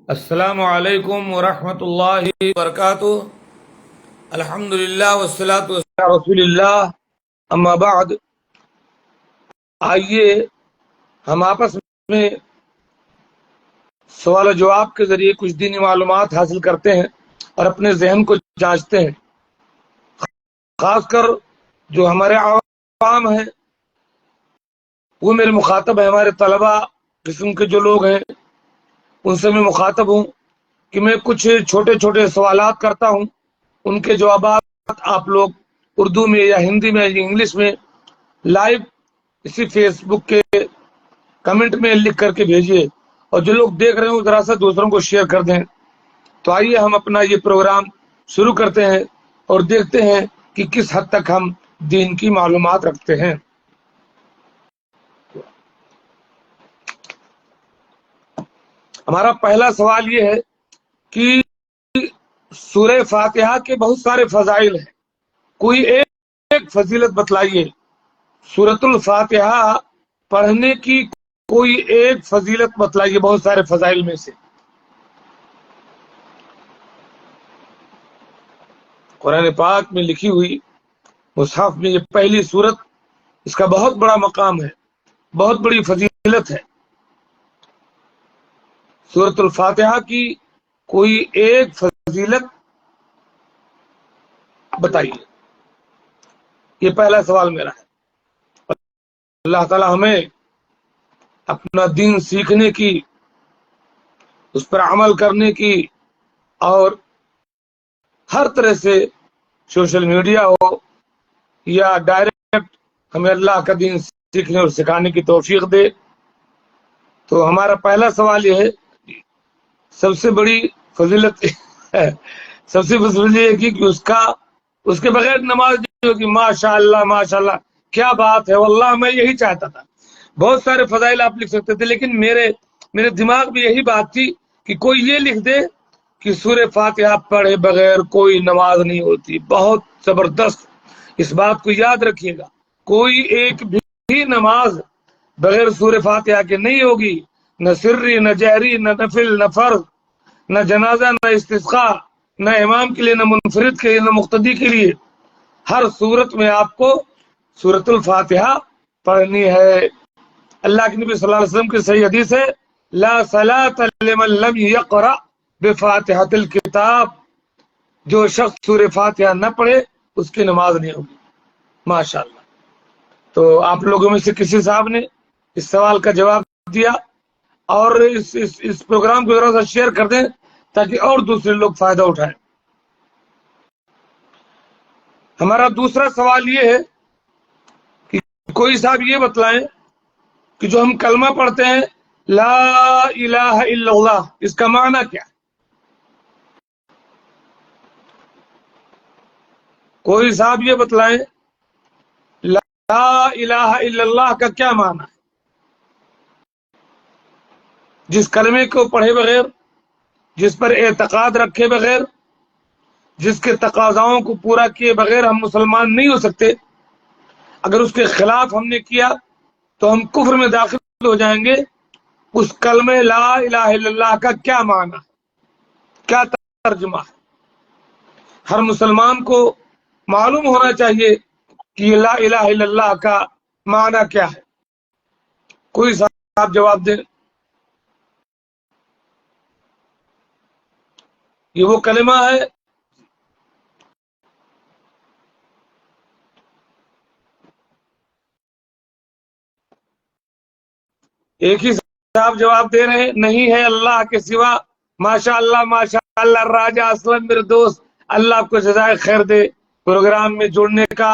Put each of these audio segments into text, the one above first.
السلام علیکم ورحمۃ اللہ وبرکاتہ۔ الحمدللہ والصلاۃ والسلام علی رسول اللہ، اما بعد۔ آئیے ہم آپس میں سوال و جواب کے ذریعے کچھ دینی معلومات حاصل کرتے ہیں اور اپنے ذہن کو جانچتے ہیں۔ خاص کر جو ہمارے عوام ہیں، وہ میرے مخاطب ہیں، ہمارے طلباء قسم کے جو لوگ ہیں ان سے میں مخاطب ہوں کہ میں کچھ چھوٹے چھوٹے سوالات کرتا ہوں، ان کے جوابات آپ لوگ اردو میں یا ہندی میں یا انگلش میں لائیو اسی فیس بک کے کمنٹ میں لکھ کر کے بھیجیے، اور جو لوگ دیکھ رہے ہوں ذرا سا دوسروں کو شیئر کر دیں۔ تو آئیے ہم اپنا یہ پروگرام شروع کرتے ہیں اور دیکھتے ہیں کہ کس حد تک ہم دین کی معلومات رکھتے ہیں۔ ہمارا پہلا سوال یہ ہے کہ سورہ فاتحہ کے بہت سارے فضائل ہیں، کوئی ایک فضیلت بتلائیے۔ سورۃ الفاتحہ پڑھنے کی کوئی ایک فضیلت بتلائیے بہت سارے فضائل میں سے۔ قرآن پاک میں لکھی ہوئی مصحف میں یہ پہلی سورت، اس کا بہت بڑا مقام ہے، بہت بڑی فضیلت ہے۔ سورۃ الفاتحہ کی کوئی ایک فضیلت بتائیے، یہ پہلا سوال میرا ہے۔ اللہ تعالی ہمیں اپنا دین سیکھنے کی، اس پر عمل کرنے کی، اور ہر طرح سے سوشل میڈیا ہو یا ڈائریکٹ ہمیں اللہ کا دین سیکھنے اور سکھانے کی توفیق دے۔ تو ہمارا پہلا سوال یہ ہے، سب سے بڑی فضیلت سب سے فضیلت یہ ہے کہ اس کے بغیر نماز نہیں ہوگی۔ ماشاء اللہ ماشاء اللہ، کیا بات ہے، واللہ میں یہی چاہتا تھا۔ بہت سارے فضائل آپ لکھ سکتے تھے، لیکن میرے دماغ میں یہی بات تھی کہ کوئی یہ لکھ دے کہ سورہ فاتحہ پڑھے بغیر کوئی نماز نہیں ہوتی۔ بہت زبردست، اس بات کو یاد رکھیے گا، کوئی ایک بھی نماز بغیر سورہ فاتحہ کے نہیں ہوگی، نہ سری، نہ جہری، نہ نفل، نہ فرض، نہ جنازہ، نہ استسقاء، نہ امام کے لیے، نہ منفرد کے لیے، نہ مقتدی کے لیے۔ ہر صورت میں آپ کو سورۃ الفاتحہ پڑھنی ہے۔ اللہ کے نبی صلی اللہ علیہ وسلم کی صحیح حدیث ہے، لا صلاۃ لمن لم یقرأ بفاتحۃ الکتاب، جو شخص سورہ فاتحہ نہ پڑھے اس کی نماز نہیں ہوگی۔ ماشاءاللہ۔ تو آپ لوگوں میں سے کسی صاحب نے اس سوال کا جواب دیا، اور اس پروگرام کو ذرا سا شیئر کر دیں تاکہ اور دوسرے لوگ فائدہ اٹھائیں۔ ہمارا دوسرا سوال یہ ہے کہ کوئی صاحب یہ بتلائیں کہ جو ہم کلمہ پڑھتے ہیں لا الہ الا اللہ، اس کا معنی کیا ہے؟ کوئی صاحب یہ بتلائیں لا الہ الا اللہ کا کیا معنی ہے؟ جس کلمے کو پڑھے بغیر، جس پر اعتقاد رکھے بغیر، جس کے تقاضاؤں کو پورا کیے بغیر ہم مسلمان نہیں ہو سکتے۔ اگر اس کے خلاف ہم نے کیا تو ہم کفر میں داخل ہو جائیں گے۔ اس کلمہ لا الہ الا اللہ کا کیا معنی ہے، کیا ترجمہ ہے؟ ہر مسلمان کو معلوم ہونا چاہیے کہ یہ لا الہ الا اللہ کا معنی کیا ہے۔ کوئی صاحب جواب دیں۔ یہ وہ کلمہ ہے ایک ہی صاحب جواب دے رہے ہیں، نہیں ہے اللہ کے سوا۔ ماشاء اللہ ماشاء اللہ، راجہ اسلم میرے دوست، اللہ آپ کو جزائے خیر دے پروگرام میں جڑنے کا۔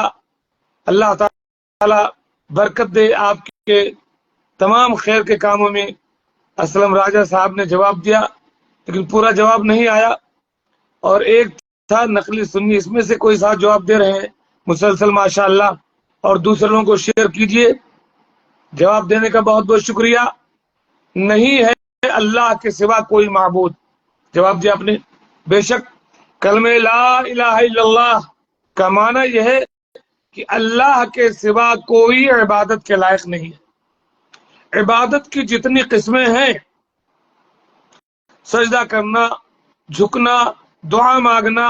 اللہ تعالی برکت دے آپ کے تمام خیر کے کاموں میں۔ اسلم راجہ صاحب نے جواب دیا لیکن پورا جواب نہیں آیا، اور ایک تھا نقلی سنی، اس میں سے کوئی صاحب جواب دے رہے ہیں مسلسل ماشاء اللہ، اور دوسرے لوگوں کو شیئر کیجئے۔ جواب دینے کا بہت بہت شکریہ۔ نہیں ہے اللہ کے سوا کوئی معبود، جواب دیا آپ نے۔ بے شک کلمہ لا الہ الا اللہ کا معنی یہ ہے کہ اللہ کے سوا کوئی عبادت کے لائق نہیں ہے۔ عبادت کی جتنی قسمیں ہیں سجدہ کرنا، جھکنا، دعا مانگنا،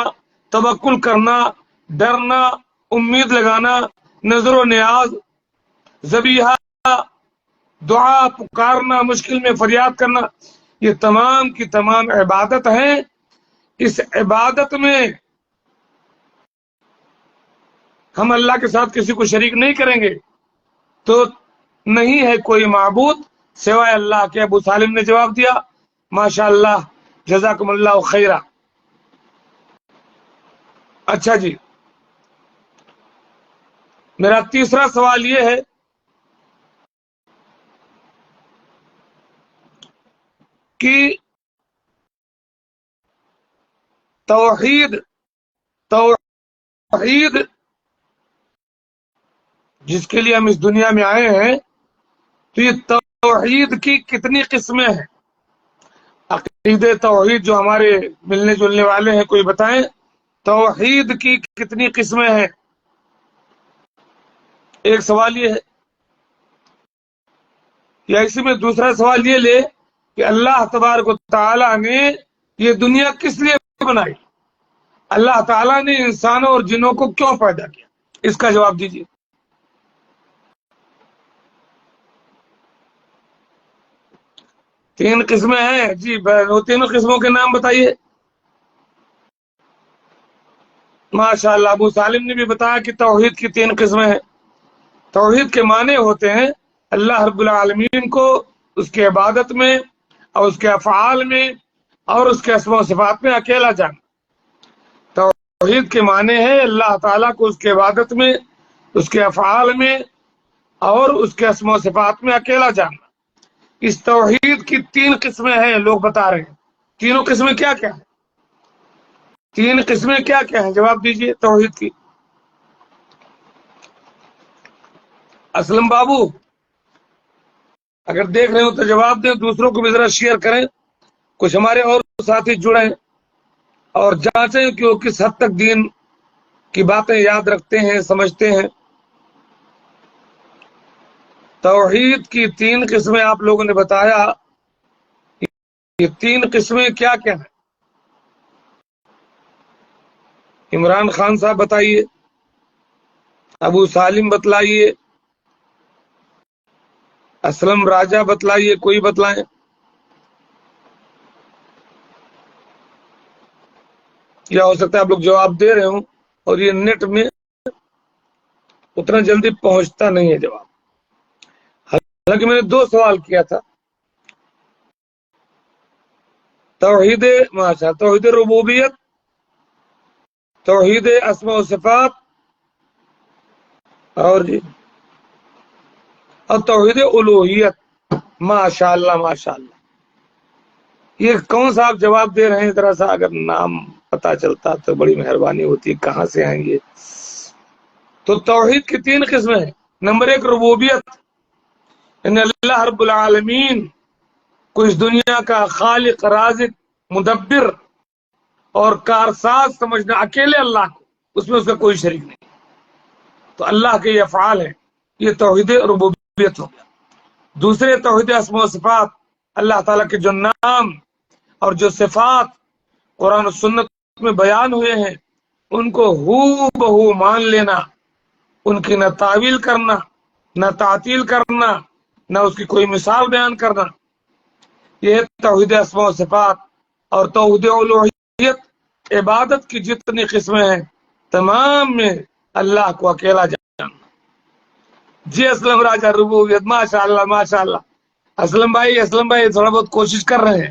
توکل کرنا، ڈرنا، امید لگانا، نظر و نیاز، ذبیحہ، دعا، پکارنا، مشکل میں فریاد کرنا، یہ تمام کی تمام عبادت ہیں۔ اس عبادت میں ہم اللہ کے ساتھ کسی کو شریک نہیں کریں گے تو نہیں ہے کوئی معبود سوائے اللہ کے۔ ابو سالم نے جواب دیا ماشاء اللہ، جزاکم اللہ خیرہ۔ اچھا جی، میرا تیسرا سوال یہ ہے کہ توحید جس کے لیے ہم اس دنیا میں آئے ہیں، تو یہ توحید کی کتنی قسمیں ہیں؟ عقید توحید جو ہمارے ملنے جلنے والے ہیں، کوئی بتائیں توحید کی کتنی قسمیں ہیں؟ ایک سوال یہ ہے، یا اسی میں دوسرا سوال یہ لے کہ اللہ تبارک و تعالی نے یہ دنیا کس لیے بنائی؟ اللہ تعالیٰ نے انسانوں اور جنوں کو کیوں پیدا کیا؟ اس کا جواب دیجیے۔ تین قسمیں ہیں جی، وہ تینوں قسموں کے نام بتائیے۔ ماشاء اللہ، ابو سالم نے بھی بتایا کہ توحید کی تین قسمیں ہیں۔ توحید کے معنی ہوتے ہیں اللہ رب العالمین کو اس کے عبادت میں اور اس کے افعال میں اور اس کے اسماء و صفات میں اکیلا جاننا۔ توحید کے معنی ہے اللہ تعالیٰ کو اس کے عبادت میں، اس کے افعال میں اور اس کے اسماء و صفات میں اکیلا جاننا۔ اس توحید کی تین قسمیں ہیں، لوگ بتا رہے ہیں۔ تینوں قسمیں کیا کیا ہیں؟ تین قسمیں کیا کیا ہیں؟ جواب دیجئے توحید کی۔ اسلم بابو اگر دیکھ رہے ہو تو جواب دیں، دوسروں کو بھی ذرا شیئر کریں، کچھ ہمارے اور ساتھی جڑیں اور جانچیں کہ وہ کس حد تک دین کی باتیں یاد رکھتے ہیں، سمجھتے ہیں۔ توحید کی تین قسمیں آپ لوگوں نے بتایا، یہ تین قسمیں کیا کیا ہیں؟ عمران خان صاحب بتائیے، ابو سالم بتلائیے، اسلم راجہ بتلائیے، کوئی بتلائیں۔ یا ہو سکتا ہے آپ لوگ جواب دے رہے ہوں اور یہ نیٹ میں اتنا جلدی پہنچتا نہیں ہے جواب، حالانکہ میں نے دو سوال کیا تھا۔ توحید ربوبیت، توحید اسماء و صفات، اور جی اور توحید الوہیت۔ ماشاء اللہ ماشاء اللہ، یہ کون سا آپ جواب دے رہے ہیں؟ ذرا سا اگر نام پتا چلتا تو بڑی مہربانی ہوتی، کہاں سے آئیں گے؟ تو توحید کی تین قسمیں ہیں۔ نمبر ایک ربوبیت، یعنی اللہ رب العالمین کو اس دنیا کا خالق، رازق، مدبر اور کارساز سمجھنا، اکیلے اللہ کو، اس میں اس کا کوئی شریک نہیں، تو اللہ کے یہ افعال ہیں، یہ توحید ربوبیت ہو گیا۔ دوسرے توحید اسماء و صفات، اللہ تعالیٰ کے جو نام اور جو صفات قرآن و سنت میں بیان ہوئے ہیں ان کو ہو بہو مان لینا، ان کی نہ تعویل کرنا، نہ تعطیل کرنا، نہ اس کی کوئی مثال بیان کرنا، یہ توحید اسماء و صفات۔ اور توحید الوہیت، عبادت کی جتنی قسمیں ہیں تمام میں اللہ کو اکیلا جاننا۔ جی اسلم راجہ ربوبیت، ماشاء اللہ ماشاء اللہ۔ اسلم بھائی تھوڑا بہت کوشش کر رہے ہیں،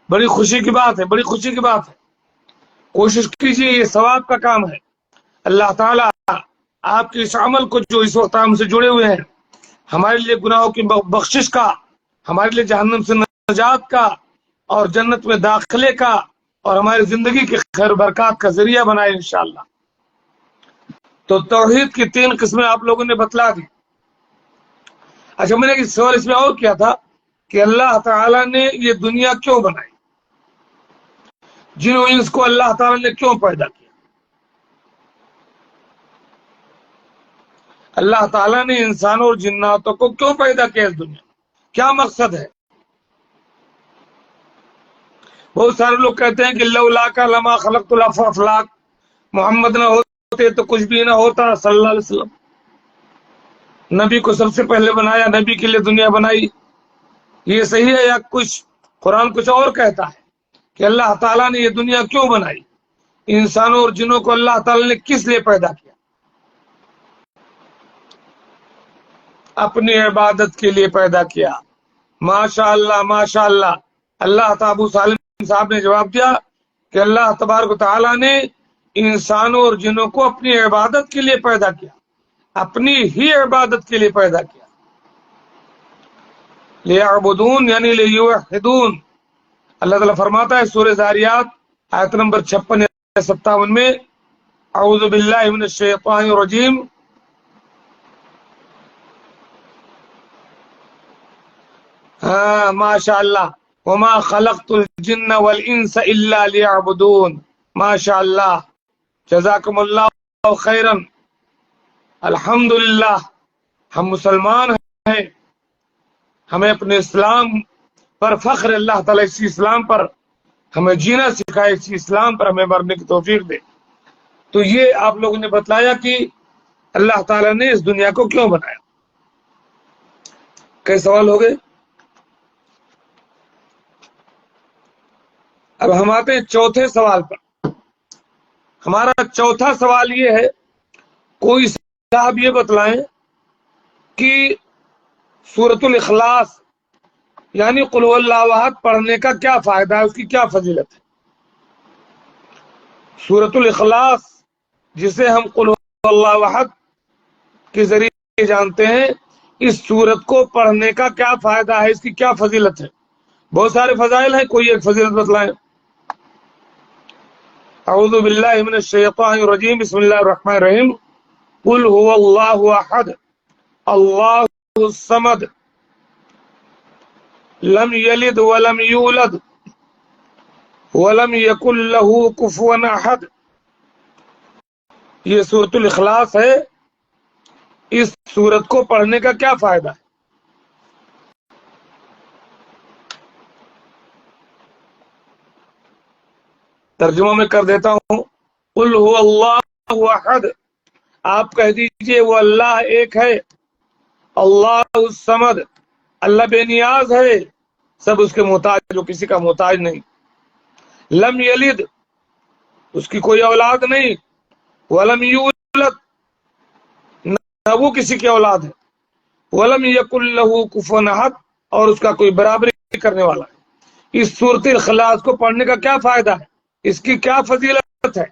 بڑی خوشی کی بات ہے، بڑی خوشی کی بات ہے۔ کوشش کیجیے، یہ ثواب کا کام ہے۔ اللہ تعالیٰ آپ کے اس عمل کو جو اس وقت ہم سے جڑے ہوئے ہیں، ہمارے لیے گناہوں کی بخشش کا، ہمارے لیے جہنم سے نجات کا اور جنت میں داخلے کا اور ہماری زندگی کی خیر برکات کا ذریعہ بنائے انشاءاللہ۔ تو توحید کی تین قسمیں آپ لوگوں نے بتلا دی۔ اچھا، میں نے ایک سوال اس میں اور کیا تھا کہ اللہ تعالیٰ نے یہ دنیا کیوں بنائی؟ جن و انس کو اللہ تعالیٰ نے کیوں پیدا کیا؟ اللہ تعالیٰ نے انسانوں اور جناتوں کو کیوں پیدا کیا اس دنیا؟ کیا مقصد ہے؟ بہت سارے لوگ کہتے ہیں کہ لولا کا لما خلقت الافلاک، محمد نہ ہوتے تو کچھ بھی نہ ہوتا صلی اللہ علیہ وسلم، نبی کو سب سے پہلے بنایا، نبی کے لیے دنیا بنائی. یہ صحیح ہے یا کچھ قرآن کچھ اور کہتا ہے کہ اللہ تعالیٰ نے یہ دنیا کیوں بنائی، انسانوں اور جنوں کو اللہ تعالیٰ نے کس لیے پیدا کیا؟ اپنی عبادت کے لیے پیدا کیا. ماشاء اللہ ماشاء اللہ. اللہ ابو سالم صاحب نے جواب دیا کہ اللہ تبارک و تعالیٰ نے انسانوں اور جنوں کو اپنی عبادت کے لیے پیدا کیا، اپنی ہی عبادت کے لیے پیدا کیا. لیعبدون یعنی لیوحدون. اللہ تعالیٰ فرماتا ہے سورہ ذاریات آیت نمبر 56 یا 57 میں، اعوذ باللہ من الشیطان الرجیم، ہاں ماشاء اللہ، وما خلقت الجن والانس الا لیعبدون. ماشاء اللہ، جزاکم اللہ خیرا. الحمدللہ ہم مسلمان ہیں، ہمیں اپنے اسلام پر فخر. اللہ تعالیٰ اسی اسلام پر ہمیں جینا سکھائے، اسی اسلام پر ہمیں مرنے کی توفیق دے. تو یہ آپ لوگوں نے بتلایا کہ اللہ تعالیٰ نے اس دنیا کو کیوں بنایا. کئی سوال ہو گئے. اب ہم آتے ہیں چوتھے سوال پر. ہمارا چوتھا سوال یہ ہے، کوئی صاحب یہ بتلائیں کہ سورۃ الاخلاص یعنی قل هو اللہ احد پڑھنے کا کیا فائدہ ہے، اس کی کیا فضیلت ہے. سورۃ الاخلاص جسے ہم قل هو اللہ احد کے ذریعے جانتے ہیں، اس سورت کو پڑھنے کا کیا فائدہ ہے، اس کی کیا فضیلت ہے. بہت سارے فضائل ہیں، کوئی ایک فضیلت بتلائیں. اعوذ باللہ من الشیطان الرجیم، بسم اللہ الرحمن الرحیم. قل هو اللہ احد اللہ الصمد لم یلد ولم یولد ولم یکن له کفوا احد. یہ سورۃ الاخلاص ہے. اس سورت کو پڑھنے کا کیا فائدہ ہے؟ ترجمہ میں کر دیتا ہوں. قل هو اللہ احد، آپ کہہ دیجئے وہ اللہ ایک ہے. اللہ الصمد، اللہ بے نیاز ہے، سب اس کے محتاج، جو کسی کا محتاج نہیں. لم یلد، اس کی کوئی اولاد نہیں. ولم یولد، نہ وہ کسی کی اولاد ہے. ولم یکن له کفوا احد، اور اس کا کوئی برابری کرنے والا ہے. اس سورۃ الاخلاص کو پڑھنے کا کیا فائدہ ہے، اس کی کیا فضیلت ہے؟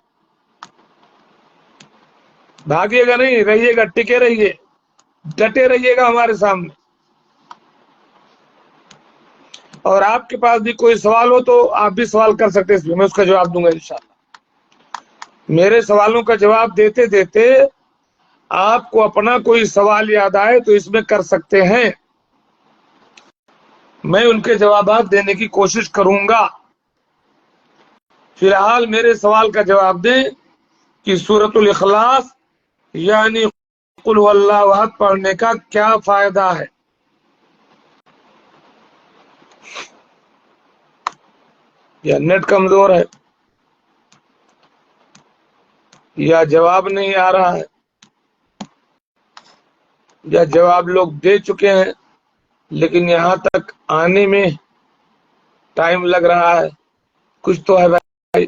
بھاگیے گا نہیں، رہیے گا، ٹکے رہیے، ڈٹے رہیے گا ہمارے سامنے. اور آپ کے پاس بھی کوئی سوال ہو تو آپ بھی سوال کر سکتے ہیں، میں اس کا جواب دوں گا انشاءاللہ. میرے سوالوں کا جواب دیتے دیتے آپ کو اپنا کوئی سوال یاد آئے تو اس میں کر سکتے ہیں، میں ان کے جوابات دینے کی کوشش کروں گا. فی الحال میرے سوال کا جواب دیں کہ سورۃ الاخلاص یعنی قل هو اللہ احد پڑھنے کا کیا فائدہ ہے. یا نیٹ کمزور ہے، یا جواب نہیں آ رہا ہے، یا جواب لوگ دے چکے ہیں لیکن یہاں تک آنے میں ٹائم لگ رہا ہے. کچھ تو ہے بھائی.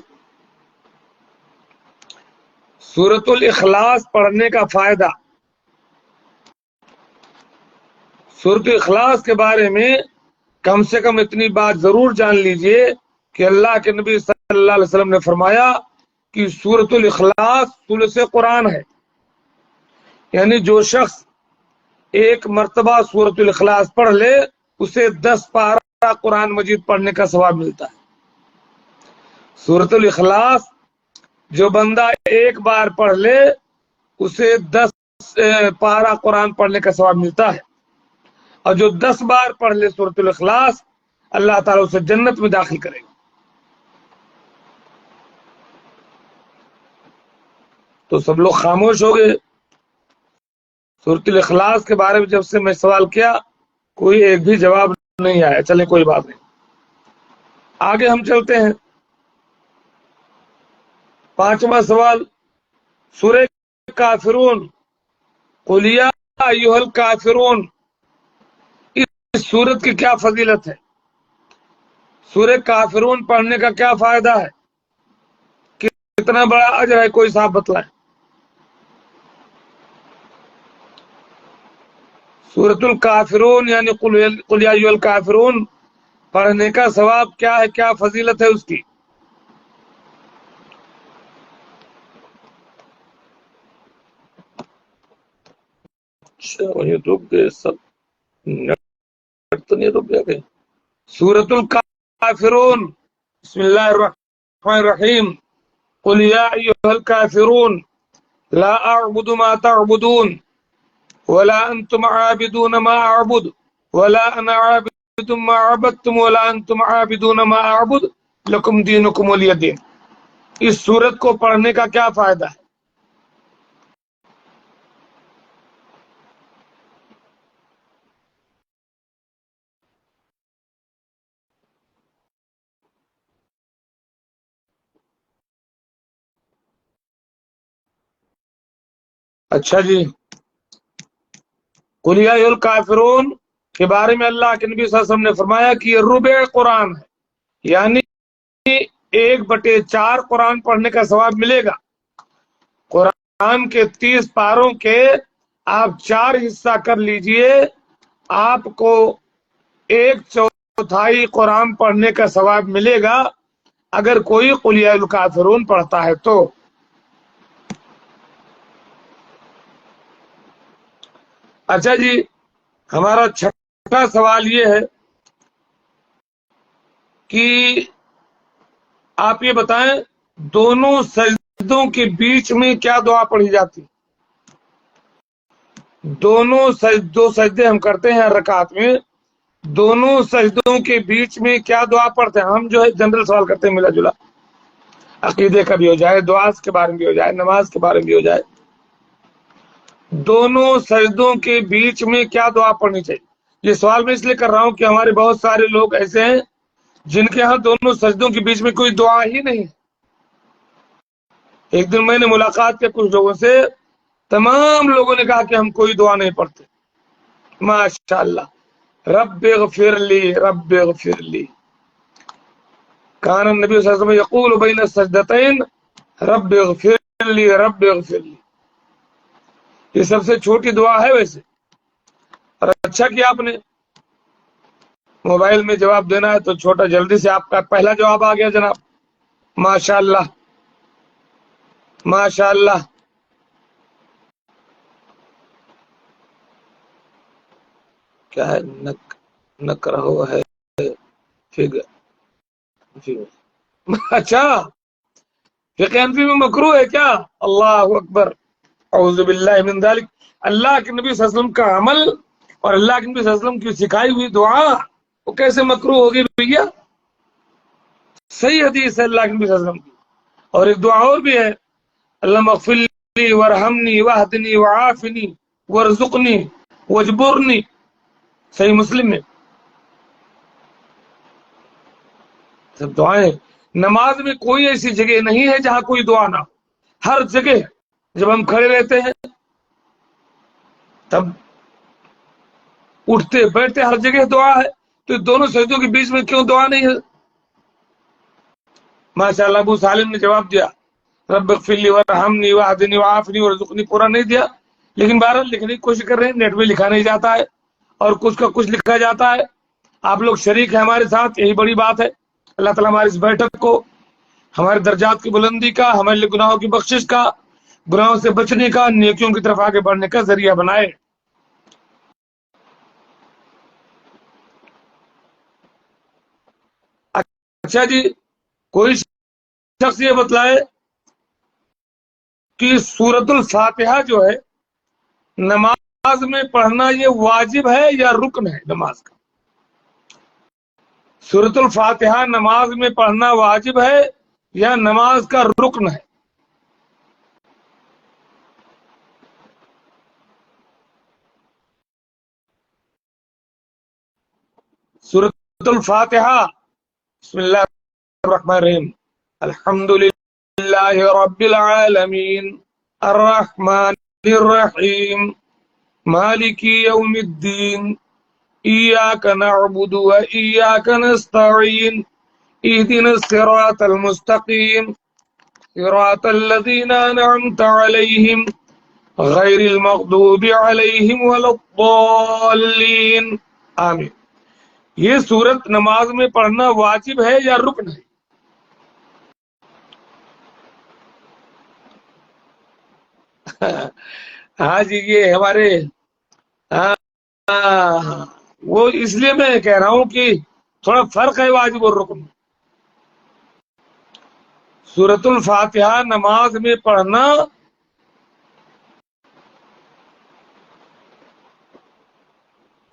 سورۃ الاخلاص پڑھنے کا فائدہ. سورۃ الاخلاص کے بارے میں کم سے کم اتنی بات ضرور جان لیجئے کہ اللہ کے نبی صلی اللہ علیہ وسلم نے فرمایا کہ سورۃ الاخلاص ثلث قرآن ہے. یعنی جو شخص ایک مرتبہ سورۃ الاخلاص پڑھ لے اسے 10 پارہ قرآن مجید پڑھنے کا ثواب ملتا ہے. سورۃ الاخلاص جو بندہ ایک بار پڑھ لے اسے 10 پارہ قرآن پڑھنے کا ثواب ملتا ہے، اور جو 10 بار پڑھ لے سورۃ الاخلاص اللہ تعالیٰ اسے جنت میں داخل کرے گا. تو سب لوگ خاموش ہو گئے. سورۃ الاخلاص کے بارے میں جب سے میں سوال کیا کوئی ایک بھی جواب نہیں آیا. چلے کوئی بات نہیں. آگے ہم چلتے ہیں. 5واں سوال سورہ کافرون. قل یا ایھا الکافرون، اس سورت کی کیا فضیلت ہے؟ سورہ کافرون پڑھنے کا کیا فائدہ ہے؟ کتنا بڑا اجر ہے؟ کوئی صاحب بتلائیں. سورۃ الکافرون یعنی قل یا ایھا الکافرون پڑھنے کا ثواب کیا ہے، کیا فضیلت ہے اس کی؟ اچھا وہیں رک گئے سب، نیٹ تو نہیں رک گئے. سورۃ الکافرون. بسم اللہ الرحمن الرحیم. قل یا ایھا الکافرون لا اعبد ما تعبدون ولا انتم عابدون ما اعبد ولا انا عابد ما عبدتم ولا انتم عابدون ما اعبد لکم دینکم ولی دین. اس سورت کو پڑھنے کا کیا فائدہ ہے؟ اچھا جی، قل یا ایھا الکافرون کے بارے میں اللہ کے نبی صلی اللہ علیہ وسلم نے فرمایا کہ یہ ربع قرآن ہے، یعنی 1/4 قرآن پڑھنے کا ثواب ملے گا. قرآن کے 30 پاروں کے آپ 4 حصہ کر لیجئے، آپ کو 1/4 قرآن پڑھنے کا ثواب ملے گا اگر کوئی قل یا الکافرون پڑھتا ہے تو. اچھا جی، ہمارا چھٹا سوال یہ ہے کہ آپ یہ بتائیں دونوں سجدوں کے بیچ میں کیا دعا پڑھی جاتی؟ دو سجدے ہم کرتے ہیں ہر رکعت میں، دونوں سجدوں کے بیچ میں کیا دعا پڑھتے ہیں؟ ہم جو ہے جنرل سوال کرتے ہیں، ملا جلا، عقیدے کا بھی ہو جائے، دعا کے بارے میں بھی ہو جائے، نماز کے بارے میں بھی ہو جائے. دونوں سجدوں کے بیچ میں کیا دعا پڑھنی چاہیے؟ یہ سوال میں اس لیے کر رہا ہوں کہ ہمارے بہت سارے لوگ ایسے ہیں جن کے ہاں دونوں سجدوں کے بیچ میں کوئی دعا ہی نہیں ہے. ایک دن میں نے ملاقات کیا کچھ لوگوں سے، تمام لوگوں نے کہا کہ ہم کوئی دعا نہیں پڑھتے. ماشاء اللہ. رب اغفر لی رب اغفر لی. کان النبی صلی اللہ علیہ وسلم یقول بین السجدتین رب اغفر لی رب اغفر لی. یہ سب سے چھوٹی دعا ہے ویسے، اور اچھا کیا آپ نے موبائل میں جواب دینا ہے تو چھوٹا، جلدی سے آپ کا پہلا جواب آ گیا جناب. ماشاء اللہ ماشاء اللہ. کیا ہے؟ نک رہو ہے اچھا، فقہ حنفی میں مکروہ ہے کیا؟ اللہ اکبر، اعوذ باللہ من ذالک. اللہ کے نبی صلی اللہ علیہ وسلم کا عمل اور اللہ کے نبی صلی اللہ علیہ وسلم کی سکھائی ہوئی دعا وہ کیسے مکروہ ہوگی بھیا؟ صحیح حدیث ہے اللہ کے نبی صلی اللہ علیہ وسلم کی. اور ایک دعا اور بھی ہے، اللہم اغفر لی وارحمنی واہدنی وعافنی وارزقنی واجبرنی، صحیح مسلم میں. سب دعائیں. نماز میں کوئی ایسی جگہ نہیں ہے جہاں کوئی دعا نہ ہو، ہر جگہ. جب ہم کھڑے رہتے ہیں تب اٹھتے بیٹھتے ہر جگہ دعا ہے، تو دونوں سجدوں کے بیچ میں کیوں دعا نہیں ہے؟ ماشاء اللہ. ابو سالم نے جواب دیا رب اغفر لی وارحمنی واہدنی وعافنی وارزقنی، پورا نہیں دیا لیکن بہرحال لکھنے کی کوشش کر رہے ہیں. نیٹ میں لکھا نہیں جاتا ہے اور کچھ کا کچھ لکھا جاتا ہے. آپ لوگ شریک ہیں ہمارے ساتھ، یہی بڑی بات ہے. اللہ تعالیٰ ہماری اس بیٹھک کو ہمارے درجات کی بلندی کا، ہمارے لیے گناہوں کی بخشش کا، گناہوں سے بچنے کا، نیکیوں کی طرف آگے بڑھنے کا ذریعہ بنائے. اچھا جی، کوئی شخص یہ بتلائے کہ سورۃ الفاتحہ جو ہے نماز میں پڑھنا یہ واجب ہے یا رکن ہے نماز کا؟ سورۃ الفاتحہ نماز میں پڑھنا واجب ہے یا نماز کا رکن ہے؟ سورۃ الفاتحہ. بسم اللہ الرحمن الرحیم الحمدللہ رب العالمین الرحمن الرحیم مالک یوم الدین ایاک نعبد و ایاک نستعین اہدنا الصراط المستقیم صراط الذین انعمت علیہم غیر المغضوب علیہم ولا الضالین آمین۔ یہ سورت نماز میں پڑھنا واجب ہے یا رکن ہے؟ ہاں جی، یہ ہمارے وہ اس لیے میں کہہ رہا ہوں کہ تھوڑا فرق ہے واجب اور رکن۔ سورۃ الفاتحہ نماز میں پڑھنا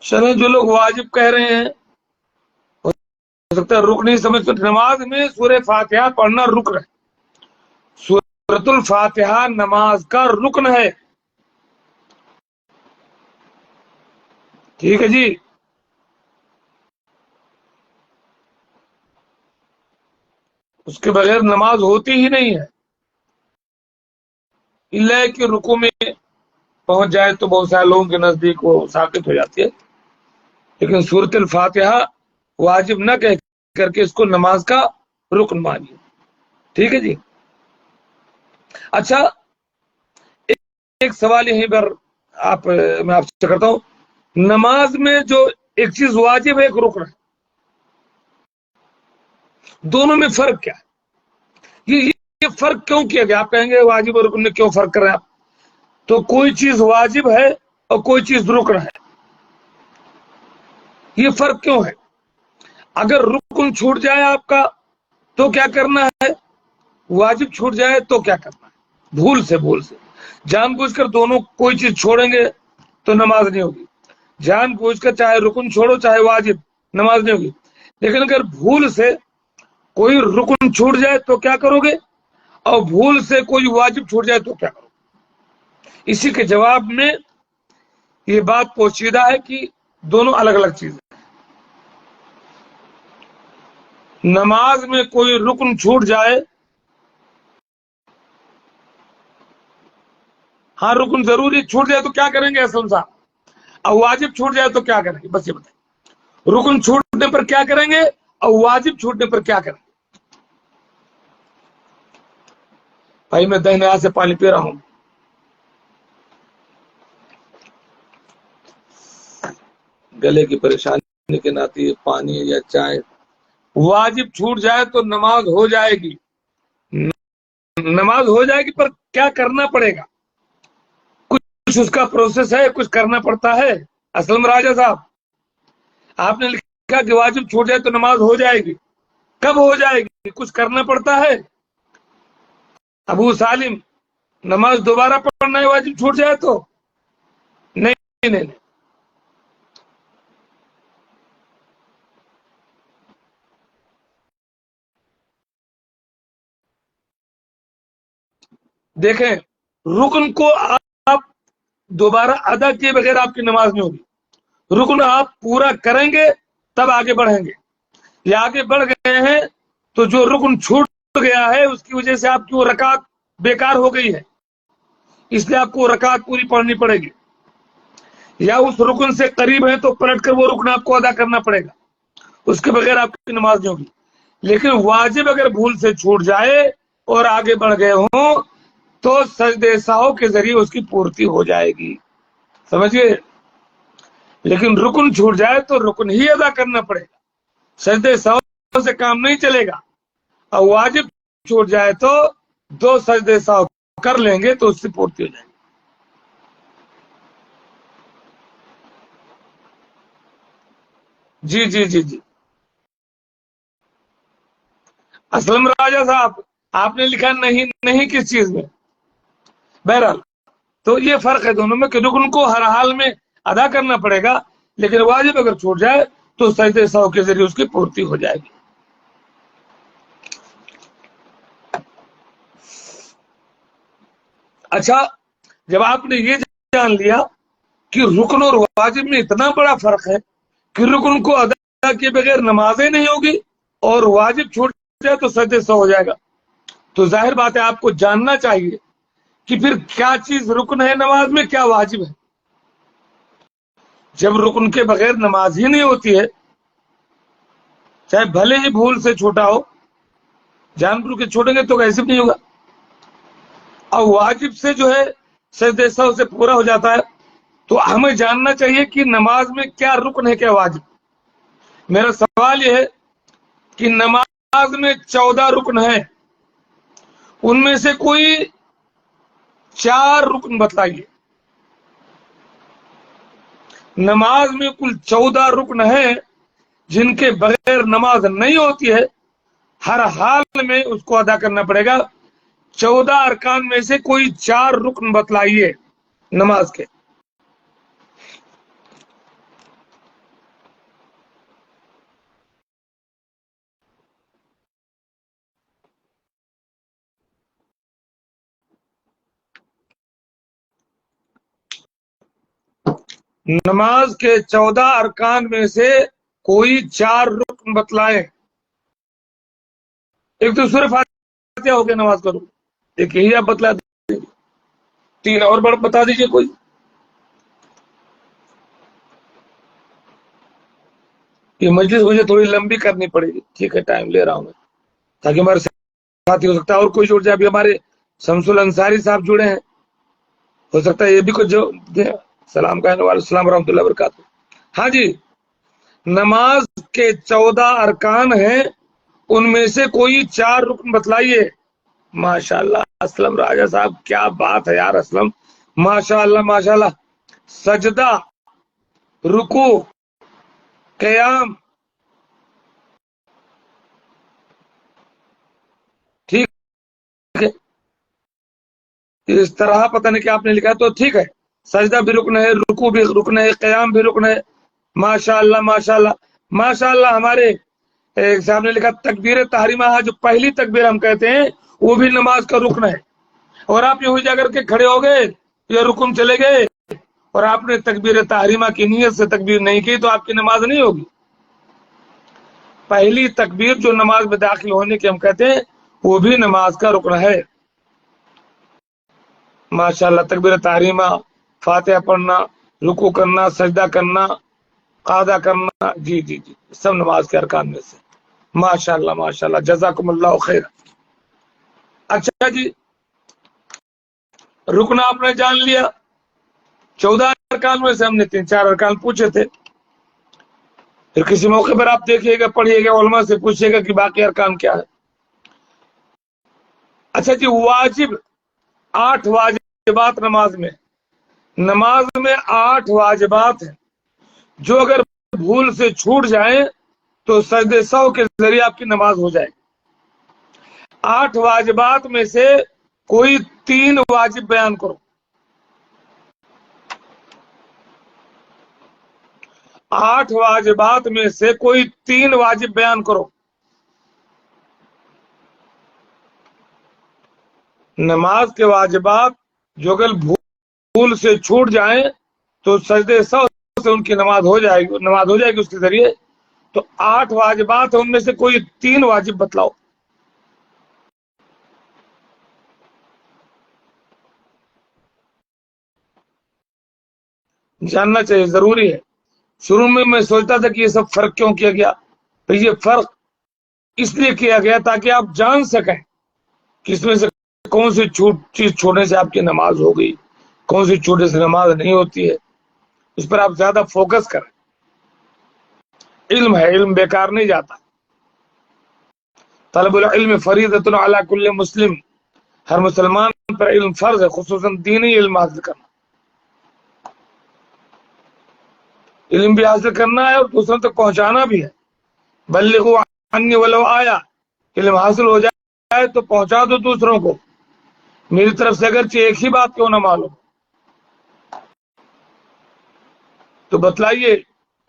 چلیں جو لوگ واجب کہہ رہے ہیں ہو سکتا ہے رکن نہیں سمجھ کر، نماز میں سورہ فاتحہ پڑھنا رکن ہے۔ سورۃ الفاتحہ نماز کا رکن ہے، ٹھیک ہے جی۔ اس کے بغیر نماز ہوتی ہی نہیں ہے، الا کہ رکوع میں پہنچ جائے تو بہت سارے لوگوں کے نزدیک وہ ساقط ہو جاتی ہے، لیکن سورۃ الفاتحہ واجب نہ کہہ کر کے اس کو نماز کا رکن مانیے، ٹھیک ہے جی۔ اچھا، ایک سوال یہیں پر میں آپ سے کرتا ہوں، نماز میں جو ایک چیز واجب ہے ایک رکن ہے، دونوں میں فرق کیا ہے؟ یہ فرق کیوں کیا گیا؟ آپ کہیں گے واجب اور رکن میں کیوں فرق کر رہے ہیں آپ؟ تو کوئی چیز واجب ہے اور کوئی چیز رکن ہے، یہ فرق کیوں ہے؟ اگر رکن چھوٹ جائے آپ کا تو کیا کرنا ہے؟ واجب چھوٹ جائے تو کیا کرنا ہے؟ بھول سے جان بوجھ کر دونوں کوئی چیز چھوڑیں گے تو نماز نہیں ہوگی، جان بوجھ کر چاہے رکن چھوڑو چاہے واجب، نماز نہیں ہوگی۔ لیکن اگر بھول سے کوئی رکن چھوٹ جائے تو کیا کرو گے، اور بھول سے کوئی واجب چھوٹ جائے تو کیا کرو گے؟ اسی کے جواب میں یہ بات پوشیدہ ہے کہ دونوں الگ الگ چیزیں ہیں۔ نماز میں کوئی رکن چھوٹ جائے، ہاں رکن ضروری چھوٹ جائے تو کیا کریں گے اسلم صاحب، اور واجب چھوٹ جائے تو کیا کریں گے؟ بس یہ بتائیں، رکن چھوٹنے پر کیا کریں گے اور واجب چھوٹنے پر کیا کریں گے؟ بھائی میں دہنے ہاتھ سے پانی پی رہا ہوں، گلے کی پریشانی کے ناطے پانی یا چائے۔ واجب چھوٹ جائے تو نماز ہو جائے گی، نماز ہو جائے گی، پر کیا کرنا پڑے گا؟ کچھ اس کا پروسیس ہے، کچھ کرنا پڑتا ہے۔ اسلم راجہ صاحب، آپ نے لکھا کہ واجب چھوٹ جائے تو نماز ہو جائے گی، کب ہو جائے گی؟ کچھ کرنا پڑتا ہے۔ ابو سالم، نماز دوبارہ پڑھنا ہے واجب چھوٹ جائے تو؟ نہیں، دیکھیں، رکن کو آپ دوبارہ ادا کیے بغیر آپ کی نماز نہیں ہوگی، رکن آپ پورا کریں گے تب آگے بڑھیں گے، یا آگے بڑھ گئے ہیں تو جو رکن چھوٹ گیا ہے اس کی وجہ سے آپ کی وہ رکعت بیکار ہو گئی ہے، اس لیے آپ کو رکعت پوری پڑھنی پڑے گی، یا اس رکن سے قریب ہے تو پلٹ کر وہ رکن آپ کو ادا کرنا پڑے گا، اس کے بغیر آپ کی نماز نہیں ہوگی۔ لیکن واجب اگر بھول سے چھوٹ جائے اور آگے بڑھ گئے ہوں تو سجدے سہو کے ذریعے اس کی پورتی ہو جائے گی، سمجھئے؟ لیکن رکن چھوٹ جائے تو رکن ہی ادا کرنا پڑے گا، سجدے سہو سے کام نہیں چلے گا، اور واجب چھوٹ جائے تو دو سجدے سہو کر لیں گے تو اس سے پورتی ہو جائے گی۔ جی اسلم راجہ صاحب، آپ نے لکھا نہیں کس چیز میں؟ بہرحال تو یہ فرق ہے دونوں میں کہ رکن کو ہر حال میں ادا کرنا پڑے گا، لیکن واجب اگر چھوٹ جائے تو سجدے سہو کے ذریعے اس کی پورتی ہو جائے گی۔ اچھا، جب آپ نے یہ جان لیا کہ رکن اور واجب میں اتنا بڑا فرق ہے کہ رکن کو ادا کیے بغیر نمازیں نہیں ہوگی اور واجب چھوٹ جائے تو سجدے سو ہو جائے گا. تو ظاہر بات ہے آپ کو جاننا چاہیے کہ پھر کیا چیز رکن ہے نماز میں, کیا واجب ہے. جب رکن کے بغیر نماز ہی نہیں ہوتی ہے, چاہے بھلے ہی بھول سے چھوٹا ہو, جان بوجھ کے چھوڑیں گے تو ایسے بھی نہیں ہوگا. اور واجب سے جو ہے سجدے سہو سے پورا ہو جاتا ہے. تو ہمیں جاننا چاہیے کہ نماز میں کیا رکن ہے, کیا واجب. میرا سوال یہ ہے کہ نماز میں 14 رکن ہیں, ان میں سے کوئی 4 رکن بتلائیے. نماز میں کل 14 رکن ہیں جن کے بغیر نماز نہیں ہوتی ہے, ہر حال میں اس کو ادا کرنا پڑے گا. 14 ارکان میں سے کوئی 4 رکن بتلائیے نماز کے. نماز کے 14 ارکان میں سے کوئی 4 رکن بتلائے. ایک تو سورہ فاتحہ ہو گیا نماز کرو, ایک یہی آپ بتلا دیجیے. 3 اور بڑھ بتا دیجیے کوئی. یہ مجلس مجھے تھوڑی لمبی کرنی پڑے گی, ٹھیک ہے, ٹائم لے رہا ہوں میں, تاکہ ہمارے ساتھی ہو سکتا ہے اور کوئی جڑ جائے. ابھی ہمارے شمس الانصاری صاحب جڑے ہیں, ہو سکتا ہے یہ بھی کچھ جو سلام کہنے والے. السلام ورحمۃ اللہ وبرکاتہ. ہاں جی, نماز کے 14 ارکان ہیں, ان میں سے کوئی 4 رکن بتلائیے. ماشاء اللہ اسلم راجہ صاحب, کیا بات ہے یار اسلم, ماشاء اللہ ماشاء اللہ. سجدہ, رکوع, قیام, ٹھیک ہے, اس طرح پتہ نہیں کہ آپ نے لکھا تو ٹھیک ہے. سجدہ بھی رکن ہے, رکوع بھی رکن ہے, قیام بھی رکن ہے. ماشاء اللہ ماشاء اللہ ماشاء اللہ. ہمارے ایک صاحب نے لکھا تکبیر تحریمہ, جو پہلی تکبیر ہم کہتے ہیں وہ بھی نماز کا رکن ہے. اور آپ یوں جا کر کے کھڑے ہو گئے, یہ رکن چلے گئے, اور آپ نے تکبیر تحریمہ کی نیت سے تکبیر نہیں کی تو آپ کی نماز نہیں ہوگی. پہلی تکبیر جو نماز میں داخل ہونے کی ہم کہتے ہیں وہ بھی نماز کا رکن ہے. ماشاءاللہ. تکبیر تحریمہ, فاتحہ پڑھنا, رکوع کرنا, سجدہ کرنا, قعدہ کرنا, جی جی جی, سب نماز کے ارکان میں سے. ماشاءاللہ ماشاءاللہ, جزاکم اللہ خیر. اچھا جی, رکن آپ نے جان لیا. 14 ارکان میں سے ہم نے 3-4 ارکان پوچھے تھے. پھر کسی موقع پر آپ دیکھیے گا, پڑھیے گا, علماء سے پوچھیے گا کہ باقی ارکان کیا ہے. اچھا جی, واجب, 8 واجبات نماز میں. نماز میں 8 واجبات ہیں, جو اگر بھول سے چھوٹ جائیں تو سجدے سہو کے ذریعے آپ کی نماز ہو جائے. 8 واجبات میں سے کوئی 3 واجب بیان کرو. 8 واجبات میں سے کوئی 3 واجب بیان کرو. نماز کے واجبات جو اگر بھول سے چھوٹ جائیں تو سجدے سہو سے ان کی نماز ہو جائے گی اس کے ذریعے. تو 8 واجبات ہیں, ان میں سے کوئی 3 واجب بتلاؤ. جاننا چاہیے, ضروری ہے. شروع میں سوچتا تھا کہ یہ سب فرق کیوں کیا گیا. تو یہ فرق اس لیے کیا گیا تاکہ آپ جان سکیں کہ اس میں سے کون سی چیز چھوڑنے سے آپ کی نماز ہو گئی, کون سی چھوڑنے سے نماز نہیں ہوتی ہے. اس پر آپ زیادہ فوکس کریں. علم ہے, علم بیکار نہیں جاتا. طلب العلم فریضۃ علی کل مسلم, ہر مسلمان پر علم فرض ہے, خصوصاً دینی علم حاصل کرنا. علم بھی حاصل کرنا ہے اور دوسروں تک پہنچانا بھی ہے. بلغوا عنی ولو آیا, علم حاصل ہو جائے تو پہنچا دو دوسروں کو, میری طرف سے اگرچہ ایک ہی بات کیوں نہ معلوم. تو بتلائیے,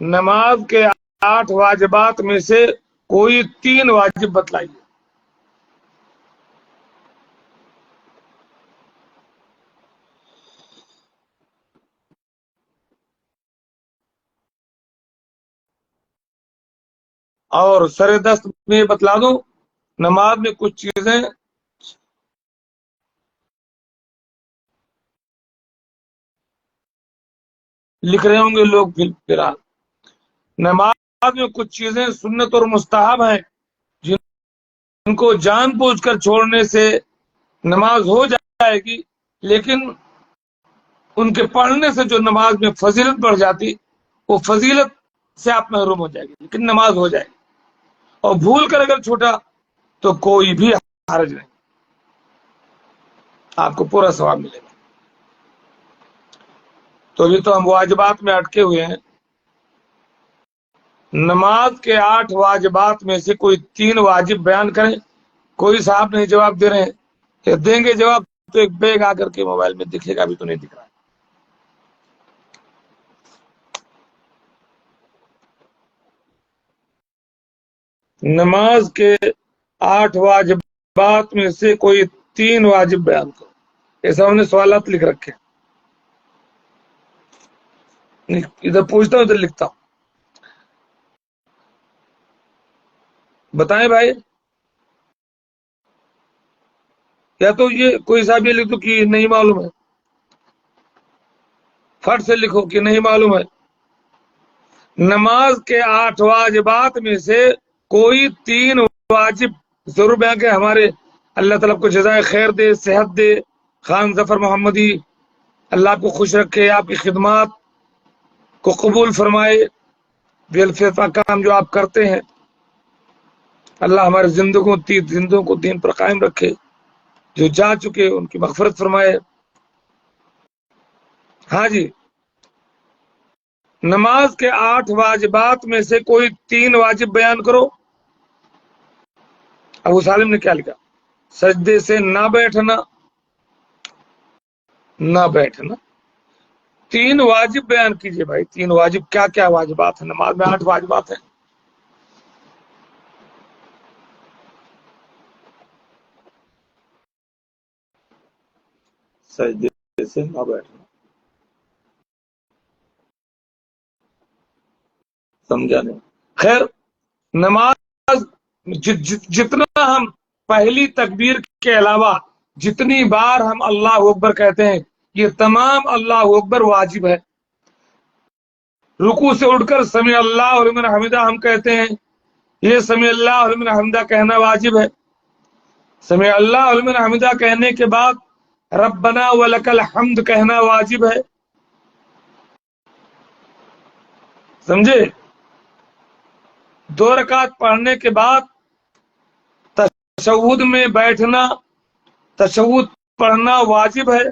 نماز کے 8 واجبات میں سے کوئی 3 واجب بتلائیے. اور سر دست میں بتلا دوں, نماز میں کچھ چیزیں لکھ رہے ہوں گے لوگ فی الحال، نماز میں کچھ چیزیں سنت اور مستحب ہیں جن کو جان بوجھ کر چھوڑنے سے نماز ہو جائے گی، لیکن ان کے پڑھنے سے جو نماز میں فضیلت بڑھ جاتی وہ فضیلت سے آپ محروم ہو جائے گی، لیکن نماز ہو جائے گی۔ اور بھول کر اگر چھوٹا تو کوئی بھی حرج نہیں، آپ کو پورا ثواب ملے گا۔ تو ابھی تو ہم واجبات میں اٹکے ہوئے ہیں۔ نماز کے 8 واجبات میں سے کوئی 3 واجب بیان کریں۔ کوئی صاحب نہیں جواب دے رہے ہیں، کہ دیں گے جواب تو ایک بیگ آ کر کے موبائل میں دکھے گا، ابھی تو نہیں دکھ رہا ہے۔ نماز کے 8 واجبات میں سے کوئی 3 واجب بیان کرو۔ ایسا ہم نے سوالات لکھ رکھے ہیں، ادھر پوچھتا ہوں ادھر لکھتا ہوں۔ بتائیں بھائی، یا تو یہ کوئی صاحب یہ لکھ دو کہ نہیں معلوم ہے، فٹ سے لکھو کہ نہیں معلوم ہے۔ نماز کے 8 واجبات میں سے کوئی 3 واجب ضرور بیان کہ ہمارے اللہ تعالیٰ کو جزائے خیر دے، صحت دے، خان ظفر محمدی اللہ آپ کو خوش رکھے، آپ کی خدمات کو قبول فرمائے، ویلفیئر کا کام جو آپ کرتے ہیں اللہ ہمارے زندگوں کو دین پر قائم رکھے، جو جا چکے ان کی مغفرت فرمائے۔ ہاں جی، نماز کے 8 واجبات میں سے کوئی 3 واجب بیان کرو۔ ابو سالم نے کیا لکھا؟ سجدے سے نہ بیٹھنا، نہ بیٹھنا۔ 3 واجب بیان کیجئے بھائی، 3 واجب کیا کیا واجبات ہیں؟ نماز میں 8 واجبات ہیں۔ سجدے سے نہ بیٹھنا، سمجھا نہیں؟ خیر، نماز جتنا ہم پہلی تکبیر کے علاوہ جتنی بار ہم اللہ اکبر کہتے ہیں، یہ تمام اللہ اکبر واجب ہے۔ رکوع سے اٹھ کر سمیع اللہ لمن حمدہ ہم کہتے ہیں، یہ سمیع اللہ لمن حمدہ کہنا واجب ہے۔ سمیع اللہ لمن حمدہ کہنے کے بعد ربنا ولک الحمد کہنا واجب ہے، سمجھے؟ 2 رکعت پڑھنے کے بعد تشہد میں بیٹھنا، تشہد پڑھنا واجب ہے۔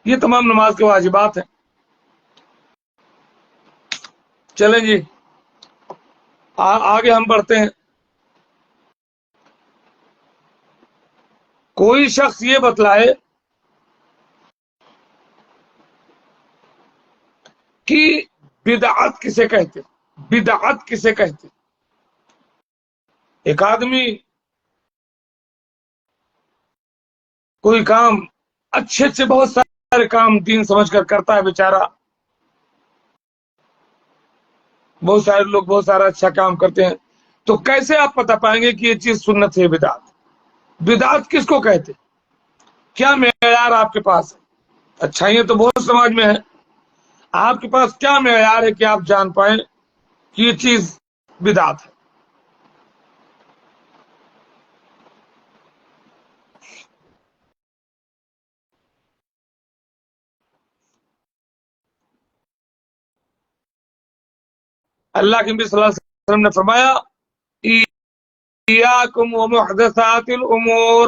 یہ تمام نماز کے واجبات ہیں۔ چلیں جی آگے ہم بڑھتے ہیں۔ کوئی شخص یہ بتلائے کہ بدعت کسے کہتے؟ بدعت کسے کہتے؟ ایک آدمی کوئی کام اچھے بہت سارے کام دین سمجھ کر کرتا ہے بیچارہ، بہت سارے لوگ بہت سارا اچھا کام کرتے ہیں، تو کیسے آپ پتہ پائیں گے کہ یہ چیز سنت ہے بدعت؟ بدعت کس کو کہتے؟ کیا معیار آپ کے پاس ہے؟ اچھائیاں تو بہت سماج میں ہے، آپ کے پاس کیا معیار ہے کہ آپ جان پائیں کہ یہ چیز بدعت ہے؟ اللہ کے نبی صلی اللہ علیہ وسلم نے فرمایا ایاکم ومحدثات الامور،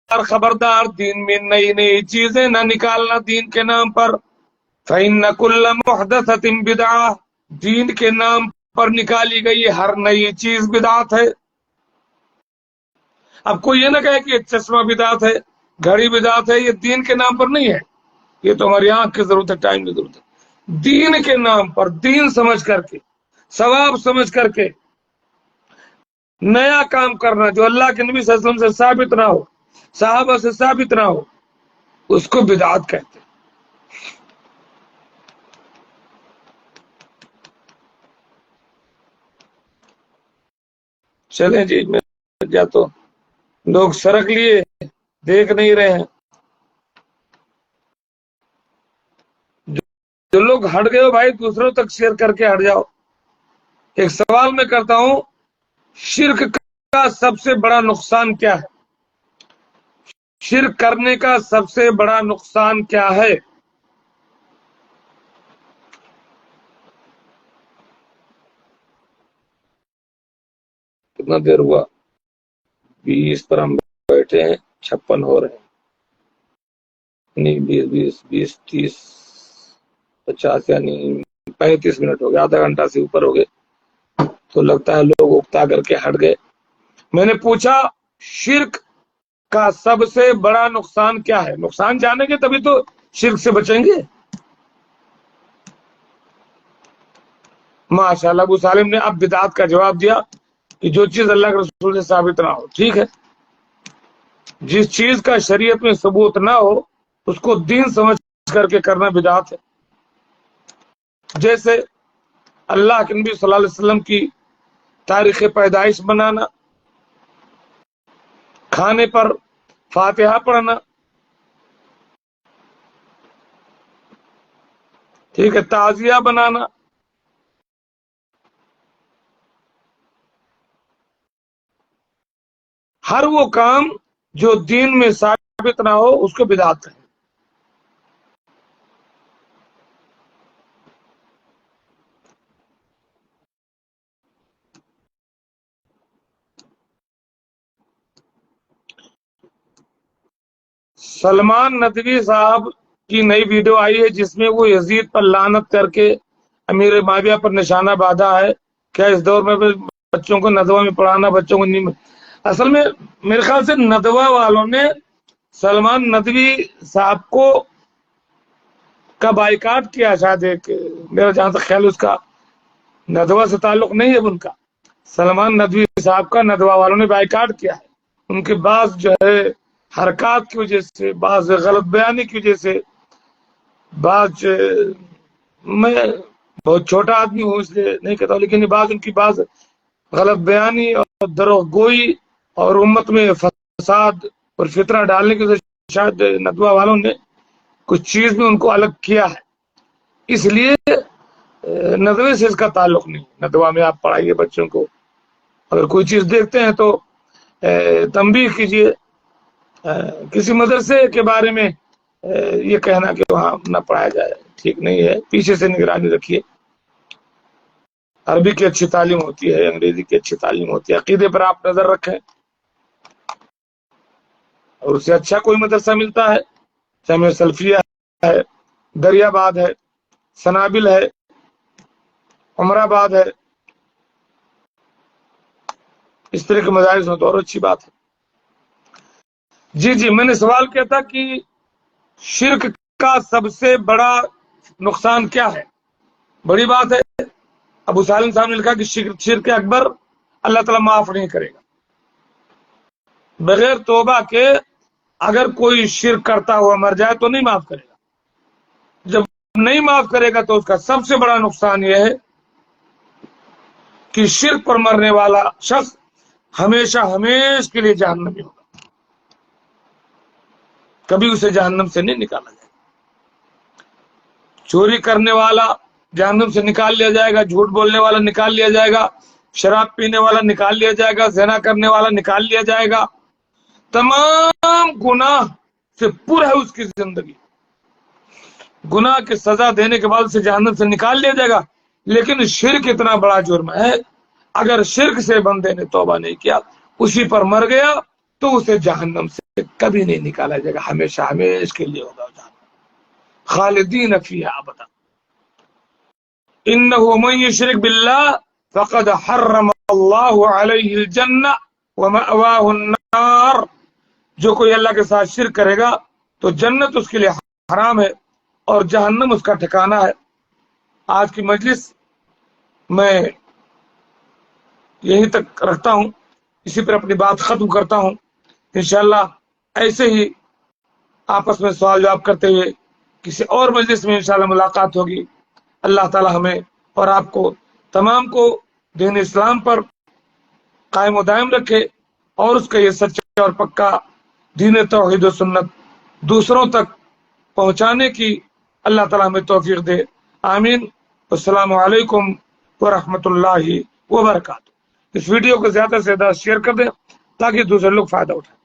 خبردار دین میں نئی چیزیں نہ نکالنا دین کے نام پر۔ فإن كل محدثۃ بدعہ، دین کے نام پر نکالی گئی ہر نئی چیز بدعت ہے۔ اب کوئی یہ نہ کہے کہ یہ چشمہ بدعت ہے، گھڑی بدعت ہے، یہ دین کے نام پر نہیں ہے، یہ تو ہماری آنکھ کی ضرورت ہے، ٹائم کی ضرورت ہے۔ دین کے نام پر، دین سمجھ کر کے، ثواب سمجھ کر کے نیا کام کرنا جو اللہ کے نبی صلی اللہ علیہ وسلم سے ثابت نہ ہو، صحابہ سے ثابت نہ ہو، اس کو بدعت کہتے ہیں۔ چلیں جی میں کیا تو لوگ سرک لیے دیکھ نہیں رہے ہیں. جو لوگ ہٹ گئے ہو بھائی دوسروں تک شیئر کر کے ہٹ جاؤ. ایک سوال میں کرتا ہوں، شرک کا سب سے بڑا نقصان کیا ہے؟ شرک کرنے کا سب سے بڑا نقصان کیا ہے؟ کتنا دیر ہوا؟ 20 پر ہم بیٹھے ہیں، 56 ہو رہے ہیں. نہیں 20 30 50 یعنی 35 منٹ ہو گئے، آدھا گھنٹہ سے اوپر ہو گئے. تو لگتا ہے لوگ اکتا کر کے ہٹ گئے. میں نے پوچھا شرک کا سب سے بڑا نقصان کیا ہے؟ نقصان جانیں گے تبھی تو شرک سے بچیں گے. ماشاء اللہ ابو سالم نے اب بدعت کا جواب دیا کہ جو چیز اللہ کے رسول سے ثابت نہ ہو. ٹھیک ہے، جس چیز کا شریعت میں ثبوت نہ ہو اس کو دین سمجھ کر کے کرنا بدعت ہے. جیسے اللہ کے نبی صلی اللہ علیہ وسلم کی تاریخ پیدائش بنانا، کھانے پر فاتحہ پڑھنا، ٹھیک ہے، تعزیہ بنانا. ہر وہ کام جو دین میں ثابت نہ ہو اس کو بدعت ہے. سلمان ندوی صاحب کی نئی ویڈیو آئی ہے جس میں وہ یزید پر لعنت کر کے امیر معاویہ پر نشانہ باندھا ہے. کیا اس دور میں بچوں کو ندوہ میں پڑھانا بچوں کو نہیں؟ اصل میں میرے خیال سے ندوہ والوں نے سلمان ندوی صاحب کو کا بائیکاٹ کیا. شاید ایک میرا جہاں تک خیال اس کا ندوہ سے تعلق نہیں ہے ان کا. سلمان ندوی صاحب کا ندوہ والوں نے بائیکاٹ کیا ہے. ان کے بعض جو ہے حرکات کی وجہ سے، بعض غلط بیانی کی وجہ سے، بعض میں بہت چھوٹا آدمی ہوں اس لیے نہیں کہتا ہوں، لیکن بعض ان کی بعض غلط بیانی اور دروغ گوئی اور امت میں فساد اور فتنہ ڈالنے کی وجہ سے شاید ندوہ والوں نے کچھ چیز میں ان کو الگ کیا ہے. اس لیے ندوے سے اس کا تعلق نہیں. ندوہ میں آپ پڑھائیے بچوں کو، اگر کوئی چیز دیکھتے ہیں تو تنبیہ کیجیے. کسی مدرسے کے بارے میں یہ کہنا کہ وہاں نہ پڑھایا جائے ٹھیک نہیں ہے. پیچھے سے نگرانی رکھیے. عربی کی اچھی تعلیم ہوتی ہے، انگریزی کی اچھی تعلیم ہوتی ہے. عقیدے پر آپ نظر رکھیں اور اس سے اچھا کوئی مدرسہ ملتا ہے، جامعہ سلفیہ ہے، دریا آباد ہے، سنابل ہے، عمر آباد ہے، اس طرح کے مدارس ہوں تو اور اچھی بات ہے. جی میں نے سوال کیا تھا کہ شرک کا سب سے بڑا نقصان کیا ہے؟ بڑی بات ہے. ابو سالم صاحب نے لکھا کہ شرک اکبر اللہ تعالیٰ معاف نہیں کرے گا. بغیر توبہ کے اگر کوئی شرک کرتا ہوا مر جائے تو نہیں معاف کرے گا. جب نہیں معاف کرے گا تو اس کا سب سے بڑا نقصان یہ ہے کہ شرک پر مرنے والا شخص ہمیشہ ہمیشہ کے لیے جہنم میں ہوگا. کبھی اسے جہنم سے نہیں نکالا جائے گا. چوری کرنے والا جہنم سے نکال لیا جائے گا، جھوٹ بولنے والا نکال لیا جائے گا، شراب پینے والا نکال لیا جائے گا، زنا کرنے والا نکال لیا جائے گا. تمام گناہ سے پر ہے اس کی زندگی. گناہ کی سزا دینے کے بعد اسے جہنم سے نکال لیا جائے گا. لیکن شرک اتنا بڑا جرم ہے، اگر شرک سے بندے نے توبہ نہیں کیا، اسی پر مر گیا تو اسے جہنم سے کبھی نہیں نکالا جائے گا. ہمیشہ ہمیشہ کے لیے ہوگا جہنم، خالدین فیہا ابدا. انہ من یشرک باللہ فقد حرم اللہ علیہ الجنہ ومأواہ النار. جو کوئی اللہ کے ساتھ شرک کرے گا تو جنت اس کے لیے حرام ہے اور جہنم اس کا ٹھکانہ ہے. آج کی مجلس میں یہیں تک رکھتا ہوں، اسی پر اپنی بات ختم کرتا ہوں. انشاءاللہ ایسے ہی آپس میں سوال جواب کرتے ہوئے کسی اور مجلس میں انشاءاللہ ملاقات ہوگی. اللہ تعالی ہمیں اور آپ کو تمام کو دین اسلام پر قائم و دائم رکھے اور اس کا یہ سچا اور پکا دین توحید و سنت دوسروں تک پہنچانے کی اللہ تعالیٰ ہمیں توفیق دے، آمین۔ السلام علیکم ورحمۃ اللہ وبرکاتہ۔ اس ویڈیو کو زیادہ سے زیادہ شیئر کر دیں تاکہ دوسرے لوگ فائدہ اٹھائیں۔